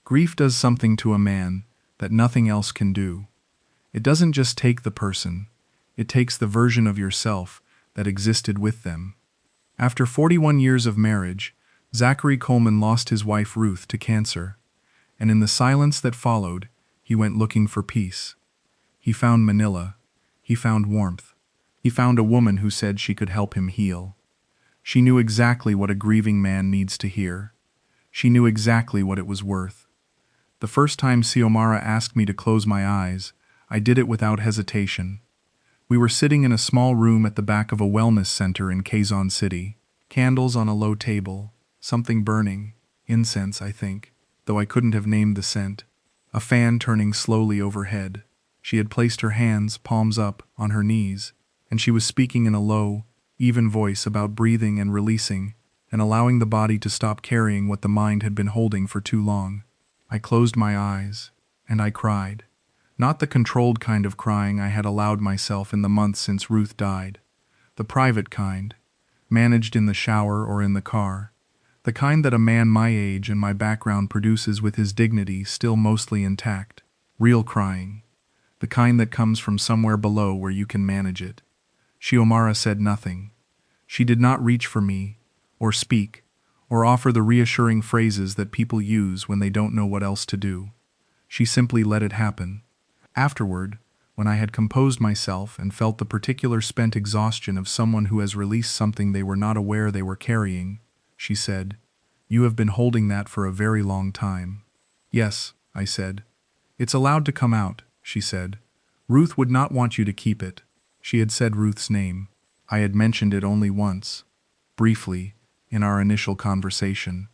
Grief does something to a man that nothing else can do. It doesn't just take the person, it takes the version of yourself that existed with them. After 41 years of marriage, Zachary Coleman lost his wife Ruth to cancer, and in the silence that followed, he went looking for peace. He found Manila. He found warmth. He found a woman who said she could help him heal. She knew exactly what a grieving man needs to hear. She knew exactly what it was worth. The first time Xiomara asked me to close my eyes, I did it without hesitation. We were sitting in a small room at the back of a wellness center in Quezon City. Candles on a low table, something burning, incense, I think, though I couldn't have named the scent. A fan turning slowly overhead. She had placed her hands, palms up, on her knees, and she was speaking in a low, even voice about breathing and releasing, and allowing the body to stop carrying what the mind had been holding for too long. I closed my eyes, and I cried. Not the controlled kind of crying I had allowed myself in the months since Ruth died. The private kind, managed in the shower or in the car. The kind that a man my age and my background produces with his dignity still mostly intact. Real crying. The kind that comes from somewhere below where you can manage it. Xiomara said nothing. She did not reach for me, or speak, or offer the reassuring phrases that people use when they don't know what else to do. She simply let it happen. Afterward, when I had composed myself and felt the particular spent exhaustion of someone who has released something they were not aware they were carrying, she said, "You have been holding that for a very long time." "Yes," I said. "It's allowed to come out," she said. "Ruth would not want you to keep it." She had said Ruth's name. I had mentioned it only once, briefly, in our initial conversation.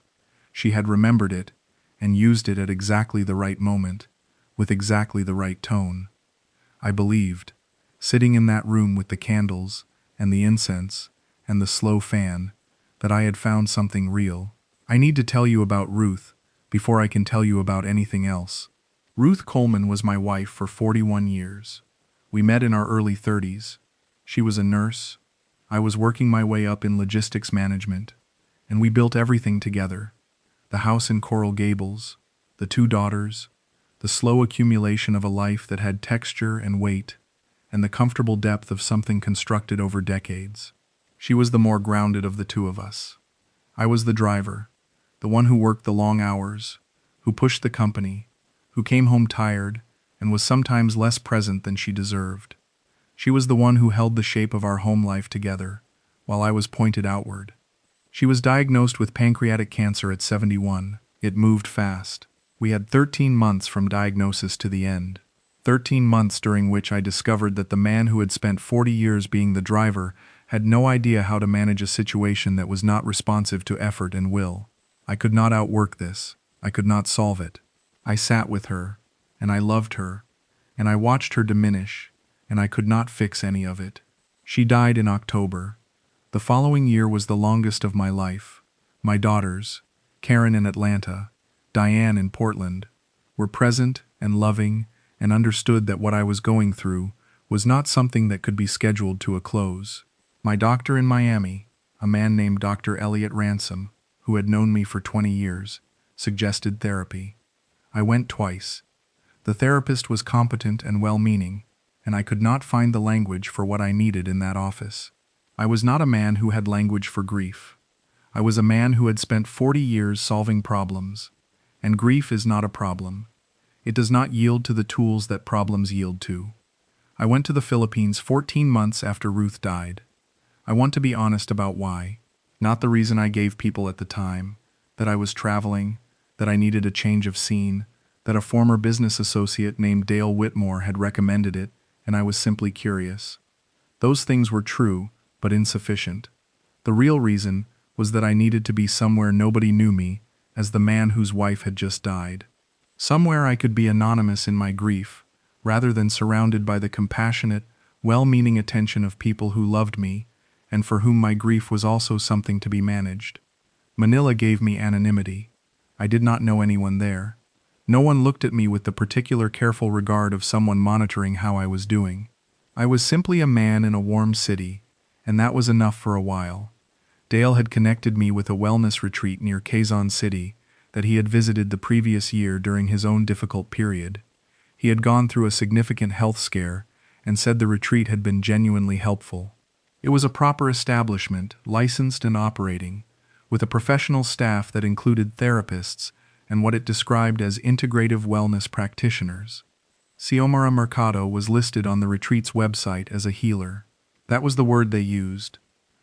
She had remembered it and used it at exactly the right moment, with exactly the right tone. I believed, sitting in that room with the candles and the incense and the slow fan, that I had found something real. I need to tell you about Ruth before I can tell you about anything else. Ruth Coleman was my wife for 41 years. We met in our early 30s. She was a nurse. I was working my way up in logistics management, and we built everything together. The house in Coral Gables, the 2 daughters, the slow accumulation of a life that had texture and weight, and the comfortable depth of something constructed over decades. She was the more grounded of the 2 of us. I was the driver, the one who worked the long hours, who pushed the company, who came home tired and was sometimes less present than she deserved. She was the one who held the shape of our home life together, while I was pointed outward. She was diagnosed with pancreatic cancer at 71. It moved fast. We had 13 months from diagnosis to the end. 13 months during which I discovered that the man who had spent 40 years being the driver had no idea how to manage a situation that was not responsive to effort and will. I could not outwork this. I could not solve it. I sat with her, and I loved her, and I watched her diminish, and I could not fix any of it. She died in October. The following year was the longest of my life. My daughters, Karen in Atlanta, Diane in Portland, were present and loving and understood that what I was going through was not something that could be scheduled to a close. My doctor in Miami, a man named Dr. Elliot Ransom, who had known me for 20 years, suggested therapy. I went twice. The therapist was competent and well-meaning, and I could not find the language for what I needed in that office. I was not a man who had language for grief. I was a man who had spent 40 years solving problems, and grief is not a problem. It does not yield to the tools that problems yield to. I went to the Philippines 14 months after Ruth died. I want to be honest about why, not the reason I gave people at the time, that I was traveling, that I needed a change of scene, that a former business associate named Dale Whitmore had recommended it, and I was simply curious. Those things were true, but insufficient. The real reason was that I needed to be somewhere nobody knew me, as the man whose wife had just died. Somewhere I could be anonymous in my grief, rather than surrounded by the compassionate, well-meaning attention of people who loved me, and for whom my grief was also something to be managed. Manila gave me anonymity. I did not know anyone there. No one looked at me with the particular careful regard of someone monitoring how I was doing. I was simply a man in a warm city, and that was enough for a while. Dale had connected me with a wellness retreat near Quezon City that he had visited the previous year during his own difficult period. He had gone through a significant health scare and said the retreat had been genuinely helpful. It was a proper establishment, licensed and operating, with a professional staff that included therapists and what it described as integrative wellness practitioners. Xiomara Mercado was listed on the retreat's website as a healer. That was the word they used.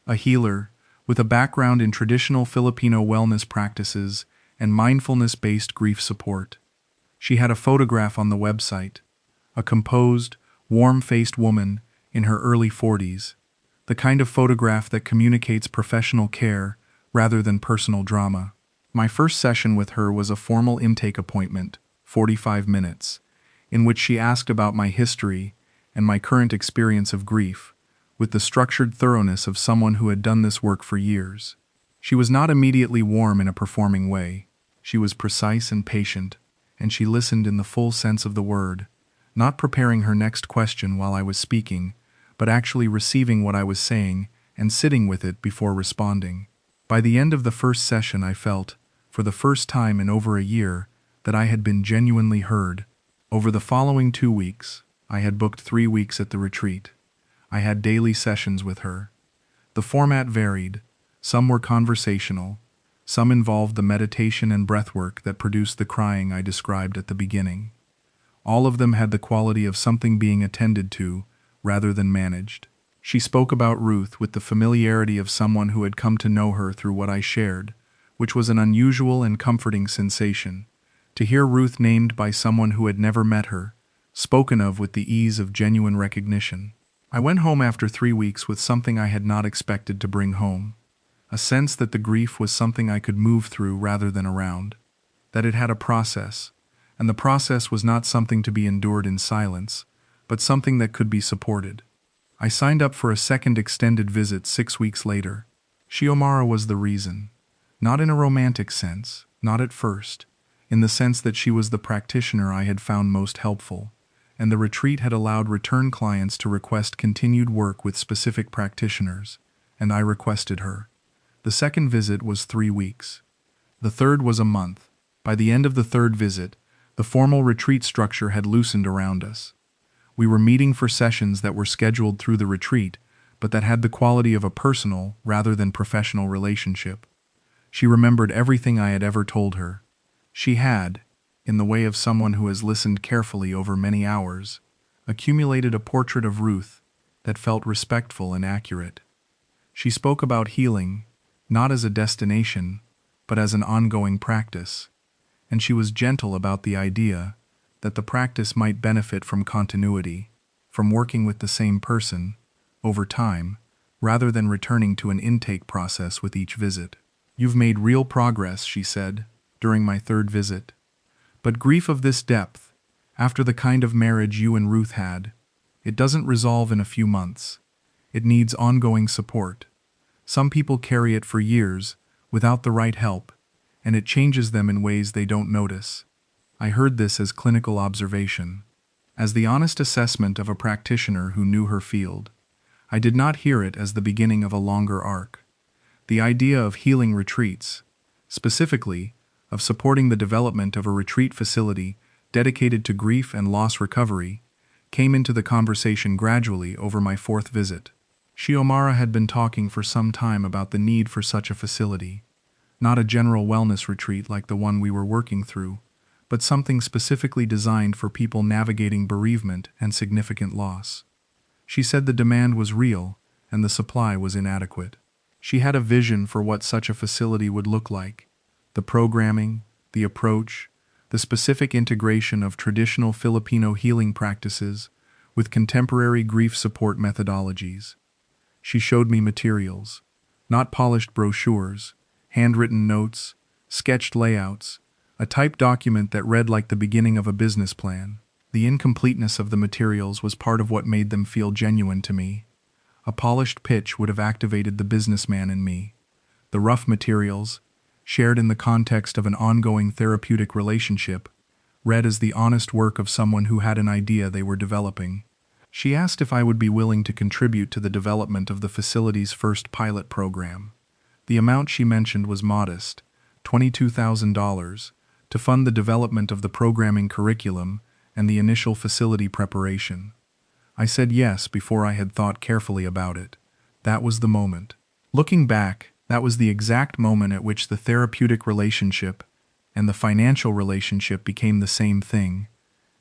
A healer, with a background in traditional Filipino wellness practices and mindfulness-based grief support. She had a photograph on the website, a composed, warm-faced woman in her early 40s, the kind of photograph that communicates professional care rather than personal drama. My first session with her was a formal intake appointment, 45 minutes, in which she asked about my history and my current experience of grief, with the structured thoroughness of someone who had done this work for years. She was not immediately warm in a performing way. She was precise and patient, and she listened in the full sense of the word, not preparing her next question while I was speaking, but actually receiving what I was saying and sitting with it before responding. By the end of the first session, I felt, for the first time in over a year, that I had been genuinely heard. Over the following 2 weeks, I had booked 3 weeks at the retreat. I had daily sessions with her. The format varied. Some were conversational. Some involved the meditation and breathwork that produced the crying I described at the beginning. All of them had the quality of something being attended to, rather than managed. She spoke about Ruth with the familiarity of someone who had come to know her through what I shared, which was an unusual and comforting sensation. To hear Ruth named by someone who had never met her, spoken of with the ease of genuine recognition. I went home after 3 weeks with something I had not expected to bring home. A sense that the grief was something I could move through rather than around. That it had a process, and the process was not something to be endured in silence, but something that could be supported. I signed up for a second extended visit 6 weeks later. Xiomara was the reason. Not in a romantic sense, not at first, in the sense that she was the practitioner I had found most helpful, and the retreat had allowed return clients to request continued work with specific practitioners, and I requested her. The second visit was 3 weeks. The third was a month. By the end of the third visit, the formal retreat structure had loosened around us. We were meeting for sessions that were scheduled through the retreat, but that had the quality of a personal rather than professional relationship. She remembered everything I had ever told her. She had, in the way of someone who has listened carefully over many hours, accumulated a portrait of Ruth that felt respectful and accurate. She spoke about healing, not as a destination, but as an ongoing practice, and she was gentle about the idea that the practice might benefit from continuity, from working with the same person, over time, rather than returning to an intake process with each visit. "You've made real progress," she said, during my third visit. "But grief of this depth, after the kind of marriage you and Ruth had, it doesn't resolve in a few months. It needs ongoing support. Some people carry it for years, without the right help, and it changes them in ways they don't notice." I heard this as clinical observation, as the honest assessment of a practitioner who knew her field. I did not hear it as the beginning of a longer arc. The idea of healing retreats, specifically, of supporting the development of a retreat facility dedicated to grief and loss recovery, came into the conversation gradually over my fourth visit. Xiomara had been talking for some time about the need for such a facility, not a general wellness retreat like the one we were working through, but something specifically designed for people navigating bereavement and significant loss. She said the demand was real and the supply was inadequate. She had a vision for what such a facility would look like: the programming, the approach, the specific integration of traditional Filipino healing practices with contemporary grief support methodologies. She showed me materials, not polished brochures, handwritten notes, sketched layouts, a typed document that read like the beginning of a business plan. The incompleteness of the materials was part of what made them feel genuine to me. A polished pitch would have activated the businessman in me. The rough materials, shared in the context of an ongoing therapeutic relationship, read as the honest work of someone who had an idea they were developing. She asked if I would be willing to contribute to the development of the facility's first pilot program. The amount she mentioned was modest, $22,000, to fund the development of the programming curriculum and the initial facility preparation. I said yes before I had thought carefully about it. That was the moment. Looking back, that was the exact moment at which the therapeutic relationship and the financial relationship became the same thing,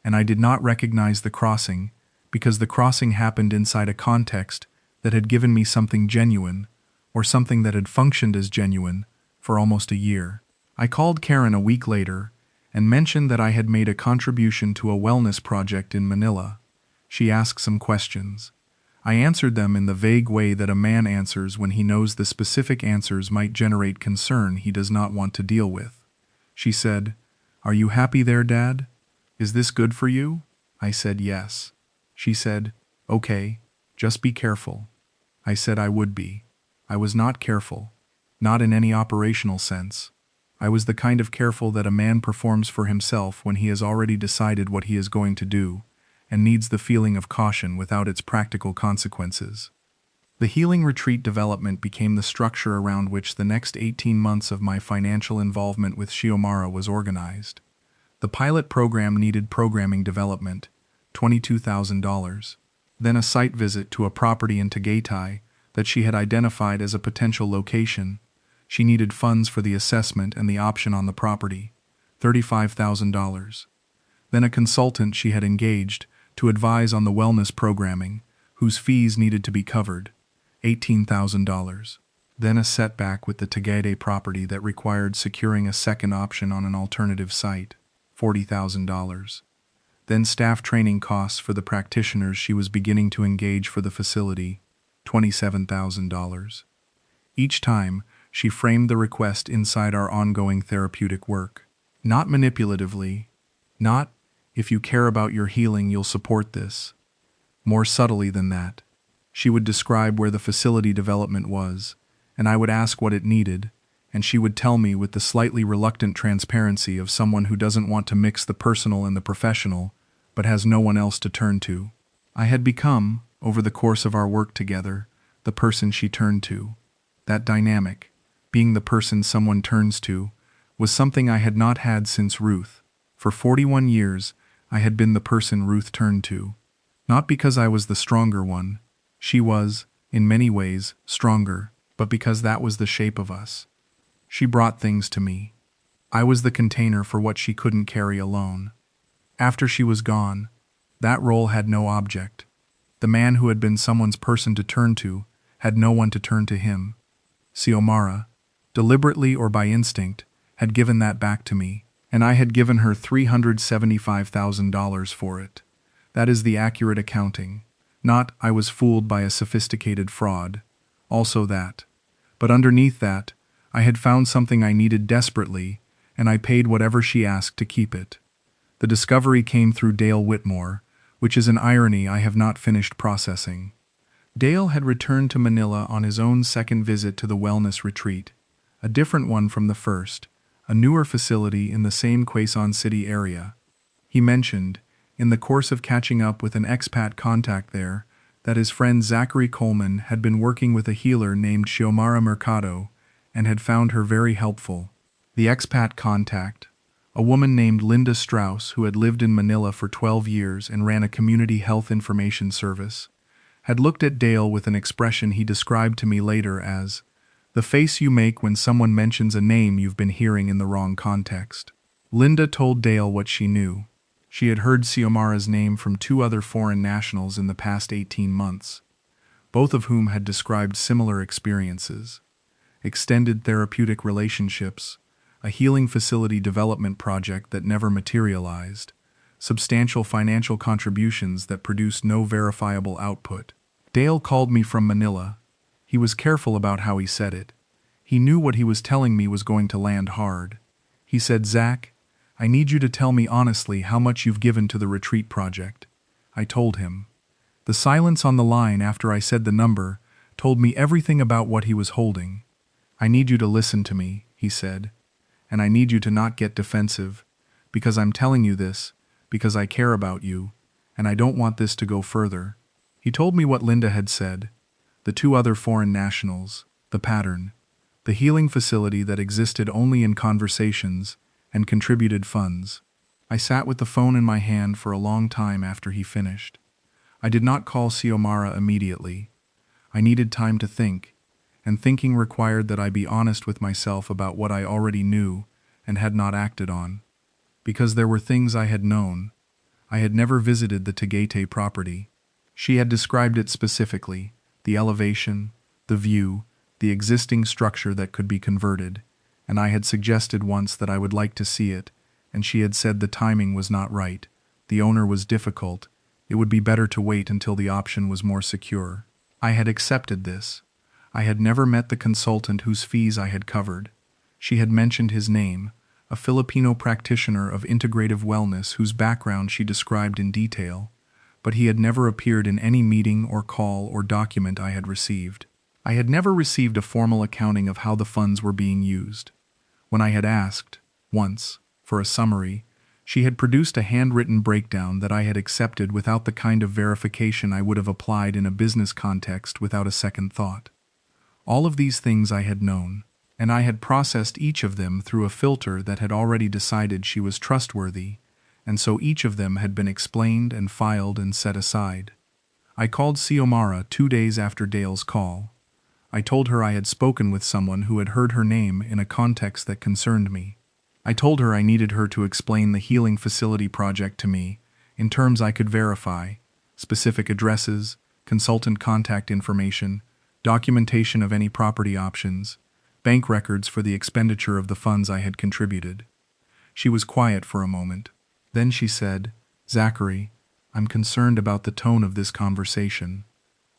and I did not recognize the crossing because the crossing happened inside a context that had given me something genuine, or something that had functioned as genuine, for almost a year. I called Karen a week later and mentioned that I had made a contribution to a wellness project in Manila. She asked some questions. I answered them in the vague way that a man answers when he knows the specific answers might generate concern he does not want to deal with. She said, "Are you happy there, Dad? Is this good for you?" I said yes. She said, "Okay, just be careful." I said I would be. I was not careful, not in any operational sense. I was the kind of careful that a man performs for himself when he has already decided what he is going to do, and needs the feeling of caution without its practical consequences. The healing retreat development became the structure around which the next 18 months of my financial involvement with Xiomara was organized. The pilot program needed programming development, $22,000. Then a site visit to a property in Tagaytay that she had identified as a potential location. She needed funds for the assessment and the option on the property, $35,000. Then a consultant she had engaged to advise on the wellness programming, whose fees needed to be covered, $18,000. Then a setback with the Tagaytay property that required securing a second option on an alternative site, $40,000. Then staff training costs for the practitioners she was beginning to engage for the facility, $27,000. Each time, she framed the request inside our ongoing therapeutic work. Not manipulatively, not, "If you care about your healing, you'll support this." More subtly than that. She would describe where the facility development was, and I would ask what it needed, and she would tell me with the slightly reluctant transparency of someone who doesn't want to mix the personal and the professional, but has no one else to turn to. I had become, over the course of our work together, the person she turned to. That dynamic, being the person someone turns to, was something I had not had since Ruth. For 41 years, I had been the person Ruth turned to. Not because I was the stronger one. She was, in many ways, stronger, but because that was the shape of us. She brought things to me. I was the container for what she couldn't carry alone. After she was gone, that role had no object. The man who had been someone's person to turn to had no one to turn to him. Xiomara, deliberately or by instinct, had given that back to me, and I had given her $375,000 for it. That is the accurate accounting. Not, I was fooled by a sophisticated fraud. Also that. But underneath that, I had found something I needed desperately, and I paid whatever she asked to keep it. The discovery came through Dale Whitmore, which is an irony I have not finished processing. Dale had returned to Manila on his own second visit to the wellness retreat, a different one from the first, a newer facility in the same Quezon City area. He mentioned, in the course of catching up with an expat contact there, that his friend Zachary Coleman had been working with a healer named Xiomara Mercado and had found her very helpful. The expat contact, a woman named Linda Strauss who had lived in Manila for 12 years and ran a community health information service, had looked at Dale with an expression he described to me later as, "the face you make when someone mentions a name you've been hearing in the wrong context." Linda told Dale what she knew. She had heard Xiomara's name from 2 other foreign nationals in the past 18 months, both of whom had described similar experiences. Extended therapeutic relationships, a healing facility development project that never materialized, substantial financial contributions that produced no verifiable output. Dale called me from Manila. He was careful about how he said it. He knew what he was telling me was going to land hard. He said, "Zach, I need you to tell me honestly how much you've given to the retreat project." I told him. The silence on the line after I said the number told me everything about what he was holding. "I need you to listen to me," he said. "And I need you to not get defensive, because I'm telling you this, because I care about you, and I don't want this to go further." He told me what Linda had said, the 2 other foreign nationals, the pattern. the healing facility that existed only in conversations and contributed funds. I sat with the phone in my hand for a long time after he finished. I did not call Xiomara immediately. I needed time to think, and thinking required that I be honest with myself about what I already knew and had not acted on. Because there were things I had known. I had never visited the Tagaytay property. She had described it specifically, the elevation, the view, the existing structure that could be converted, and I had suggested once that I would like to see it, and she had said the timing was not right, the owner was difficult, it would be better to wait until the option was more secure. I had accepted this. I had never met the consultant whose fees I had covered. She had mentioned his name, a Filipino practitioner of integrative wellness whose background she described in detail, but he had never appeared in any meeting or call or document I had received. I had never received a formal accounting of how the funds were being used. When I had asked, once, for a summary, she had produced a handwritten breakdown that I had accepted without the kind of verification I would have applied in a business context without a second thought. All of these things I had known, and I had processed each of them through a filter that had already decided she was trustworthy, and so each of them had been explained and filed and set aside. I called Xiomara 2 days after Dale's call. I told her I had spoken with someone who had heard her name in a context that concerned me. I told her I needed her to explain the healing facility project to me in terms I could verify, specific addresses, consultant contact information, documentation of any property options, bank records for the expenditure of the funds I had contributed. She was quiet for a moment. Then she said, "Zachary, I'm concerned about the tone of this conversation.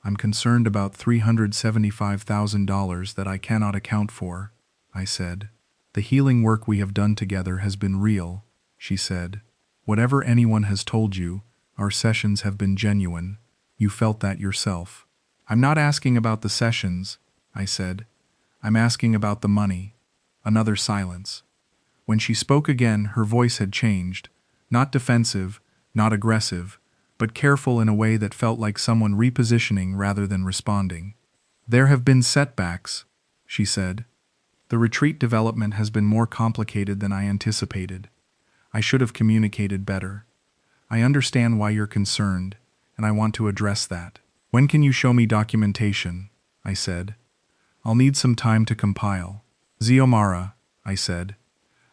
I'm concerned about $375,000 that I cannot account for," I said. "The healing work we have done together has been real," she said. "Whatever anyone has told you, our sessions have been genuine. You felt that yourself." "I'm not asking about the sessions," I said. "I'm asking about the money." Another silence. When she spoke again, her voice had changed, not defensive, not aggressive, but careful in a way that felt like someone repositioning rather than responding. "There have been setbacks," she said. "The retreat development has been more complicated than I anticipated. I should have communicated better. I understand why you're concerned, and I want to address that. When can you show me documentation?" I said. "I'll need some time to compile." "Xiomara," I said,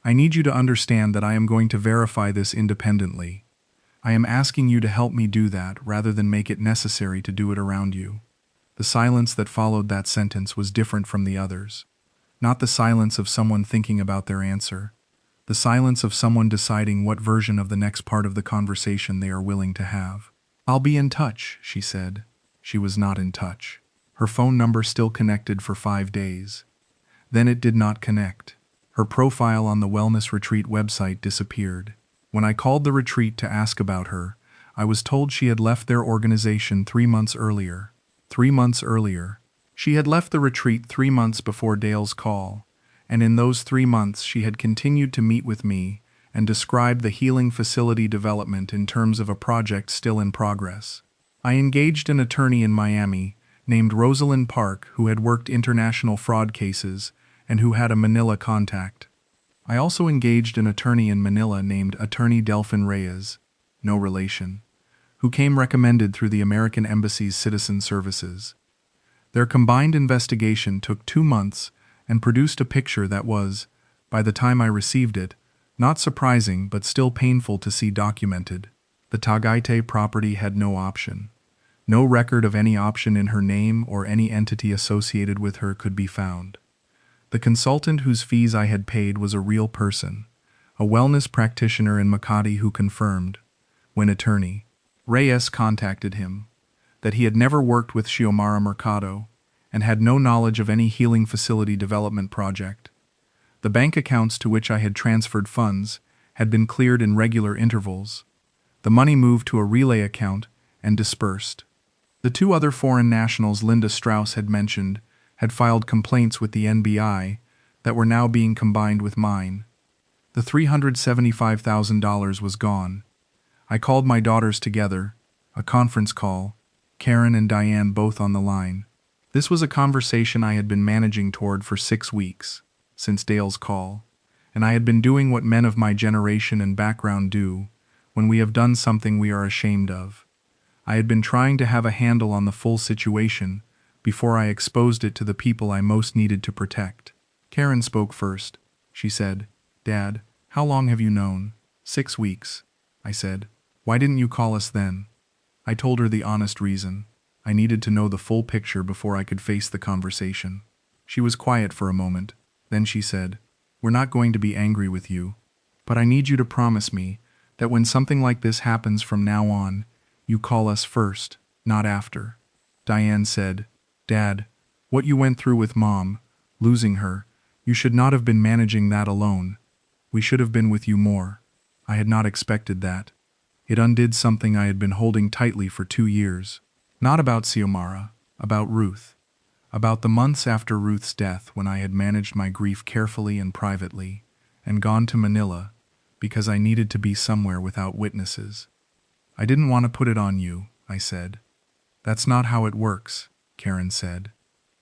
"I need you to understand that I am going to verify this independently. I am asking you to help me do that rather than make it necessary to do it around you." The silence that followed that sentence was different from the others. Not the silence of someone thinking about their answer. The silence of someone deciding what version of the next part of the conversation they are willing to have. "I'll be in touch," she said. She was not in touch. Her phone number still connected for 5 days. Then it did not connect. Her profile on the Wellness Retreat website disappeared. When I called the retreat to ask about her, I was told she had left their organization 3 months earlier. 3 months earlier. She had left the retreat 3 months before Dale's call, and in those 3 months she had continued to meet with me and described the healing facility development in terms of a project still in progress. I engaged an attorney in Miami named Rosalind Park who had worked international fraud cases and who had a Manila contact. I also engaged an attorney in Manila named Attorney Delphin Reyes, no relation, who came recommended through the American Embassy's Citizen Services. Their combined investigation took 2 months and produced a picture that was, by the time I received it, not surprising but still painful to see documented. The Tagaytay property had no option. No record of any option in her name or any entity associated with her could be found. The consultant whose fees I had paid was a real person, a wellness practitioner in Makati who confirmed, when attorney Reyes contacted him, that he had never worked with Xiomara Mercado and had no knowledge of any healing facility development project. The bank accounts to which I had transferred funds had been cleared in regular intervals. The money moved to a relay account and dispersed. The 2 other foreign nationals Linda Strauss had mentioned had filed complaints with the NBI that were now being combined with mine. The $375,000 was gone. I called my daughters together, a conference call, Karen and Diane both on the line. This was a conversation I had been managing toward for 6 weeks, since Dale's call, and I had been doing what men of my generation and background do when we have done something we are ashamed of. I had been trying to have a handle on the full situation before I exposed it to the people I most needed to protect. Karen spoke first. She said, "Dad, how long have you known?" 6 weeks, I said. "Why didn't you call us then?" I told her the honest reason. I needed to know the full picture before I could face the conversation. She was quiet for a moment. Then she said, "We're not going to be angry with you, but I need you to promise me that when something like this happens from now on, you call us first, not after." Diane said, "Dad, what you went through with Mom, losing her, you should not have been managing that alone. We should have been with you more." I had not expected that. It undid something I had been holding tightly for 2 years. Not about Xiomara, about Ruth. About the months after Ruth's death, when I had managed my grief carefully and privately, and gone to Manila, because I needed to be somewhere without witnesses. "I didn't want to put it on you," I said. "That's not how it works," Karen said.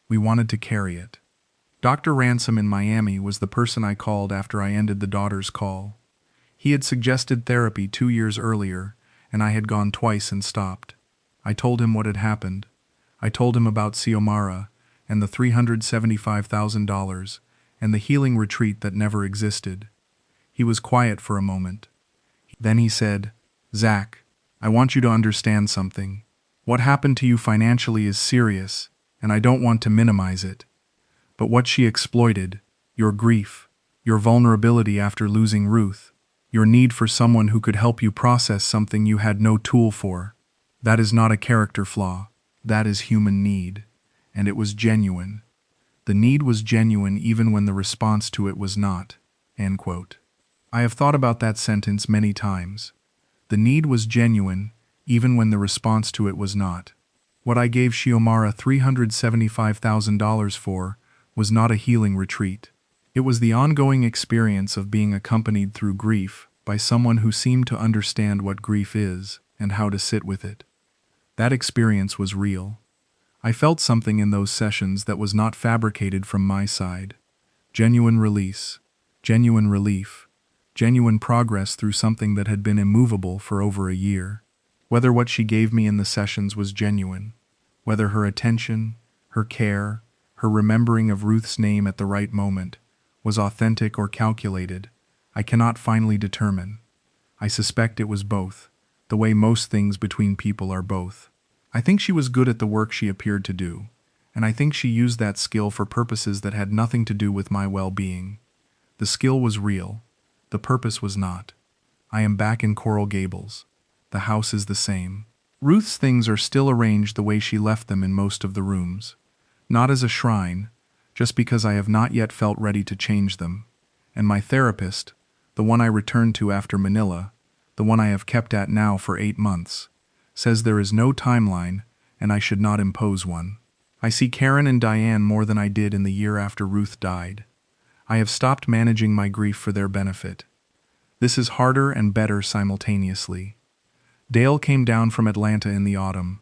"We wanted to carry it." Dr. Ransom in Miami was the person I called after I ended the daughter's call. He had suggested therapy 2 years earlier, and I had gone twice and stopped. I told him what had happened. I told him about Xiomara and the $375,000 and the healing retreat that never existed. He was quiet for a moment. Then he said, "Zach, I want you to understand something. What happened to you financially is serious, and I don't want to minimize it. But what she exploited, your grief, your vulnerability after losing Ruth, your need for someone who could help you process something you had no tool for, that is not a character flaw. That is human need. And it was genuine. The need was genuine even when the response to it was not." End quote. I have thought about that sentence many times. The need was genuine even when the response to it was not. What I gave Xiomara $375,000 for was not a healing retreat. It was the ongoing experience of being accompanied through grief by someone who seemed to understand what grief is and how to sit with it. That experience was real. I felt something in those sessions that was not fabricated from my side. Genuine release, genuine relief, genuine progress through something that had been immovable for over a year. Whether what she gave me in the sessions was genuine, whether her attention, her care, her remembering of Ruth's name at the right moment was authentic or calculated, I cannot finally determine. I suspect it was both, the way most things between people are both. I think she was good at the work she appeared to do, and I think she used that skill for purposes that had nothing to do with my well-being. The skill was real. The purpose was not. I am back in Coral Gables. The house is the same. Ruth's things are still arranged the way she left them in most of the rooms. Not as a shrine, just because I have not yet felt ready to change them. And my therapist, the one I returned to after Manila, the one I have kept at now for 8 months, says there is no timeline and I should not impose one. I see Karen and Diane more than I did in the year after Ruth died. I have stopped managing my grief for their benefit. This is harder and better simultaneously. Dale came down from Atlanta in the autumn.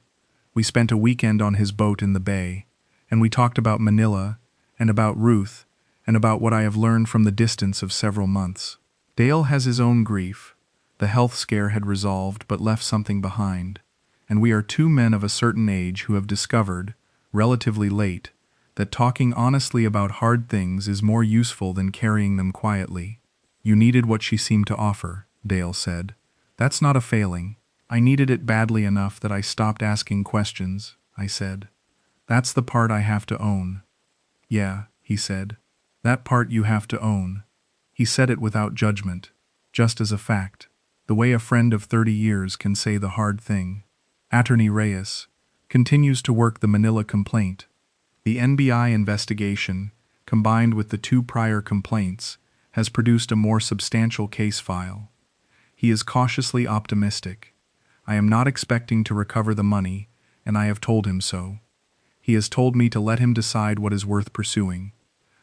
We spent a weekend on his boat in the bay, and we talked about Manila, and about Ruth, and about what I have learned from the distance of several months. Dale has his own grief. The health scare had resolved but left something behind, and we are 2 men of a certain age who have discovered, relatively late, that talking honestly about hard things is more useful than carrying them quietly. "You needed what she seemed to offer," Dale said. "That's not a failing. I needed it badly enough that I stopped asking questions," I said. "That's the part I have to own." "Yeah," he said. "That part you have to own." He said it without judgment, just as a fact, the way a friend of 30 years can say the hard thing. Attorney Reyes continues to work the Manila complaint. The NBI investigation, combined with the 2 prior complaints, has produced a more substantial case file. He is cautiously optimistic. I am not expecting to recover the money, and I have told him so. He has told me to let him decide what is worth pursuing.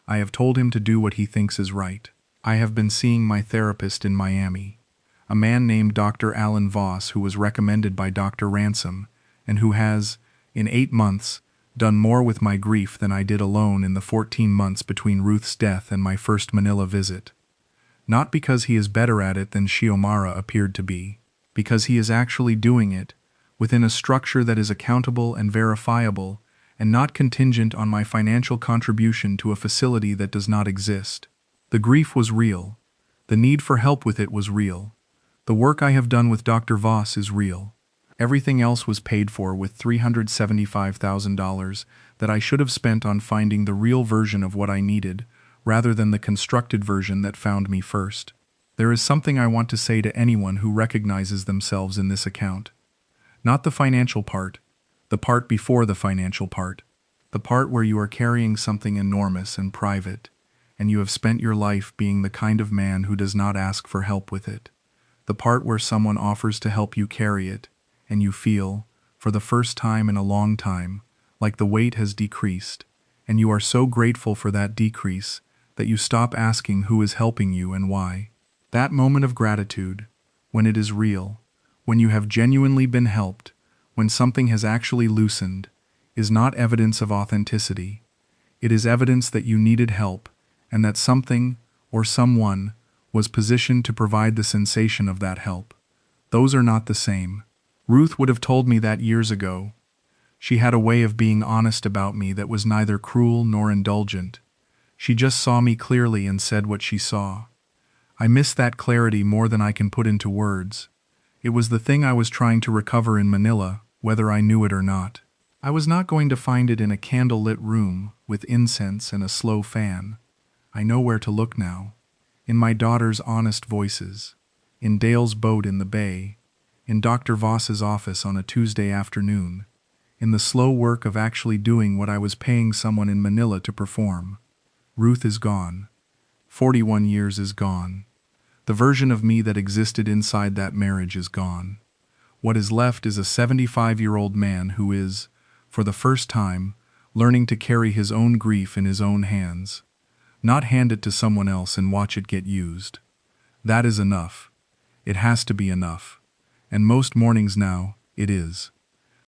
I have told him to do what he thinks is right. I have been seeing my therapist in Miami, a man named Dr. Alan Voss, who was recommended by Dr. Ransom, and who has, in 8 months, done more with my grief than I did alone in the 14 months between Ruth's death and my first Manila visit. Not because he is better at it than Xiomara appeared to be, because he is actually doing it, within a structure that is accountable and verifiable, and not contingent on my financial contribution to a facility that does not exist. The grief was real. The need for help with it was real. The work I have done with Dr. Voss is real. Everything else was paid for with $375,000 that I should have spent on finding the real version of what I needed, rather than the constructed version that found me first. There is something I want to say to anyone who recognizes themselves in this account. Not the financial part, the part before the financial part, the part where you are carrying something enormous and private, and you have spent your life being the kind of man who does not ask for help with it. The part where someone offers to help you carry it, and you feel, for the first time in a long time, like the weight has decreased, and you are so grateful for that decrease that you stop asking who is helping you and why. That moment of gratitude, when it is real, when you have genuinely been helped, when something has actually loosened, is not evidence of authenticity. It is evidence that you needed help, and that something, or someone, was positioned to provide the sensation of that help. Those are not the same. Ruth would have told me that years ago. She had a way of being honest about me that was neither cruel nor indulgent. She just saw me clearly and said what she saw. I miss that clarity more than I can put into words. It was the thing I was trying to recover in Manila, whether I knew it or not. I was not going to find it in a candle-lit room with incense and a slow fan. I know where to look now. In my daughter's honest voices, in Dale's boat in the bay, in Dr. Voss's office on a Tuesday afternoon, in the slow work of actually doing what I was paying someone in Manila to perform. Ruth is gone. 41 years is gone. The version of me that existed inside that marriage is gone. What is left is a 75-year-old man who is, for the first time, learning to carry his own grief in his own hands. Not hand it to someone else and watch it get used. That is enough. It has to be enough. And most mornings now, it is.